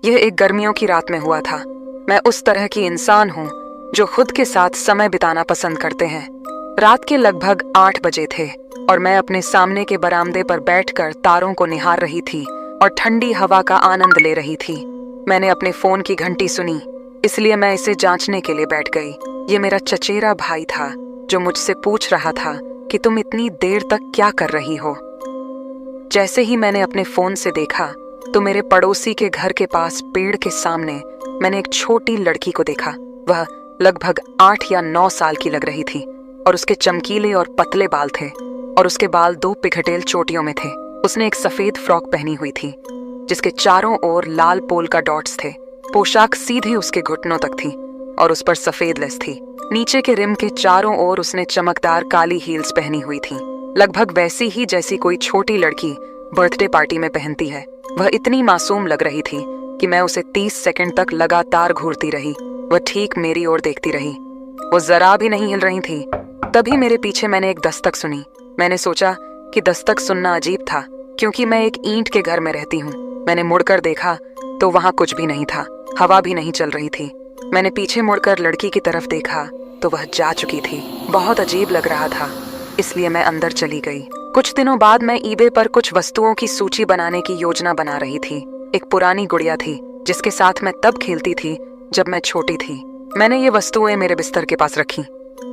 यह एक गर्मियों की रात में हुआ था। मैं उस तरह की इंसान हूँ जो खुद के साथ समय बिताना पसंद करते हैं। रात के लगभग 8 बजे थे और मैं अपने सामने के बरामदे पर बैठकर तारों को निहार रही थी और ठंडी हवा का आनंद ले रही थी। मैंने अपने फोन की घंटी सुनी, इसलिए मैं इसे जांचने के लिए बैठ गई। ये मेरा चचेरा भाई था जो मुझसे पूछ रहा था कि तुम इतनी देर तक क्या कर रही हो। जैसे ही मैंने अपने फोन से देखा तो मेरे पड़ोसी के घर के पास पेड़ के सामने मैंने एक छोटी लड़की को देखा। वह लगभग 8 या 9 साल की लग रही थी और उसके चमकीले और पतले बाल थे और उसके बाल 2 पिघटेल चोटियों में थे। उसने एक सफेद फ्रॉक पहनी हुई थी जिसके चारों ओर लाल पोल्का डॉट्स थे। पोशाक सीधे उसके घुटनों तक थी और उस पर सफेद लेस थी। नीचे के रिम के चारों ओर उसने चमकदार काली हील्स पहनी हुई थी, लगभग वैसी ही जैसी कोई छोटी लड़की बर्थडे पार्टी में पहनती है। वह इतनी मासूम लग रही थी कि मैं उसे 30 सेकंड तक लगातार घूरती रही। वह ठीक मेरी ओर देखती रही, वो जरा भी नहीं हिल रही थी। तभी मेरे पीछे मैंने एक दस्तक सुनी। मैंने सोचा कि दस्तक सुनना अजीब था क्योंकि मैं एक ईंट के घर में रहती हूँ। मैंने मुड़कर देखा तो वहां कुछ भी नहीं था, हवा भी नहीं चल रही थी। मैंने पीछे मुड़कर लड़की की तरफ देखा तो वह जा चुकी थी। बहुत अजीब लग रहा था, इसलिए मैं अंदर चली गई। कुछ दिनों बाद मैं ईबे पर कुछ वस्तुओं की सूची बनाने की योजना बना रही थी। एक पुरानी गुड़िया थी जिसके साथ मैं तब खेलती थी जब मैं छोटी थी। मैंने ये वस्तुएं मेरे बिस्तर के पास रखी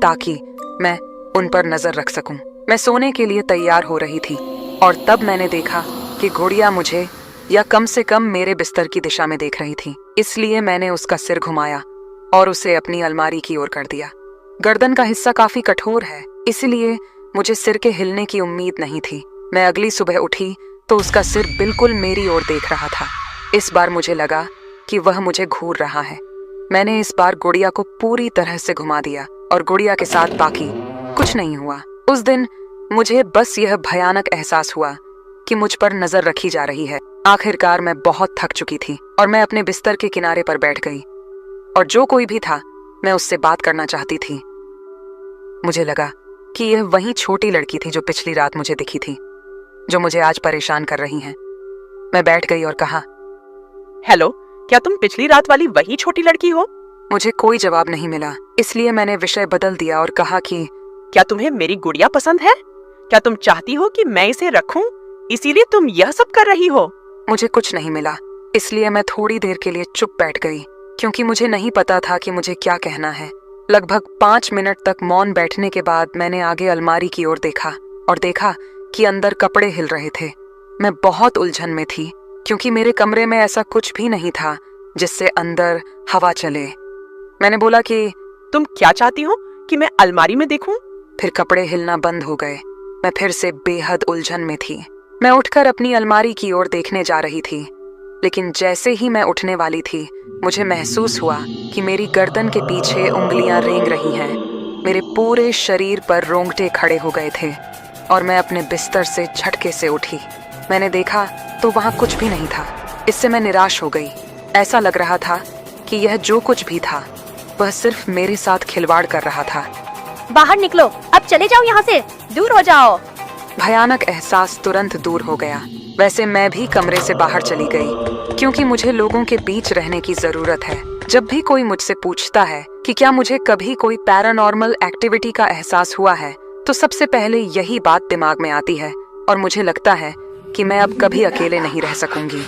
ताकि मैं उन पर नजर रख सकूं। मैं सोने के लिए तैयार हो रही थी और तब मैंने देखा कि गुड़िया मुझे, या कम से कम मेरे बिस्तर की दिशा में देख रही थी। इसलिए मैंने उसका सिर घुमाया और उसे अपनी अलमारी की ओर कर दिया। गर्दन का हिस्सा काफी कठोर है, इसलिए मुझे सिर के हिलने की उम्मीद नहीं थी। मैं अगली सुबह उठी तो उसका सिर बिल्कुल मेरी ओर देख रहा था। इस बार मुझे लगा कि वह मुझे घूर रहा है। मैंने इस बार गुड़िया को पूरी तरह से घुमा दिया और गुड़िया के साथ बाकी कुछ नहीं हुआ। उस दिन मुझे बस यह भयानक एहसास हुआ कि मुझ पर नजर रखी जा रही है। आखिरकार मैं बहुत थक चुकी थी और मैं अपने बिस्तर के किनारे पर बैठ गई और जो कोई भी था मैं उससे बात करना चाहती थी। मुझे लगा कि यह वही छोटी लड़की थी जो पिछली रात मुझे दिखी थी, जो मुझे आज परेशान कर रही हैं। मैं बैठ गई और कहा, हेलो, क्या तुम पिछली रात वाली वही छोटी लड़की हो? मुझे कोई जवाब नहीं मिला, इसलिए मैंने विषय बदल दिया और कहा कि क्या तुम्हें मेरी गुड़िया पसंद है? क्या तुम चाहती हो कि मैं इसे रखूं, इसीलिए तुम यह सब कर रही हो? मुझे कुछ नहीं मिला, इसलिए मैं थोड़ी देर के लिए चुप बैठ गई क्योंकि मुझे नहीं पता था कि मुझे क्या कहना है। लगभग 5 मिनट तक मौन बैठने के बाद मैंने आगे अलमारी की ओर देखा और देखा कि अंदर कपड़े हिल रहे थे। मैं बहुत उलझन में थी क्योंकि मेरे कमरे में ऐसा कुछ भी नहीं था जिससे अंदर हवा चले। मैंने बोला कि तुम क्या चाहती हो कि मैं अलमारी में देखूं? फिर कपड़े हिलना बंद हो गए। मैं फिर से बेहद उलझन में थी। मैं उठकर अपनी अलमारी की ओर देखने जा रही थी, लेकिन जैसे ही मैं उठने वाली थी मुझे महसूस हुआ कि मेरी गर्दन के पीछे उंगलियां रेंग रही हैं। मेरे पूरे शरीर पर रोंगटे खड़े हो गए थे और मैं अपने बिस्तर से झटके से उठी। मैंने देखा तो वहां कुछ भी नहीं था। इससे मैं निराश हो गई। ऐसा लग रहा था कि यह जो कुछ भी था वह सिर्फ मेरे साथ खिलवाड़ कर रहा था। बाहर निकलो, अब चले जाओ यहाँ से, दूर हो जाओ। भयानक एहसास तुरंत दूर हो गया। वैसे मैं भी कमरे से बाहर चली गई क्योंकि मुझे लोगों के बीच रहने की जरूरत है। जब भी कोई मुझसे पूछता है कि क्या मुझे कभी कोई पैरानॉर्मल एक्टिविटी का एहसास हुआ है, तो सबसे पहले यही बात दिमाग में आती है और मुझे लगता है कि मैं अब कभी अकेले नहीं रह सकूंगी।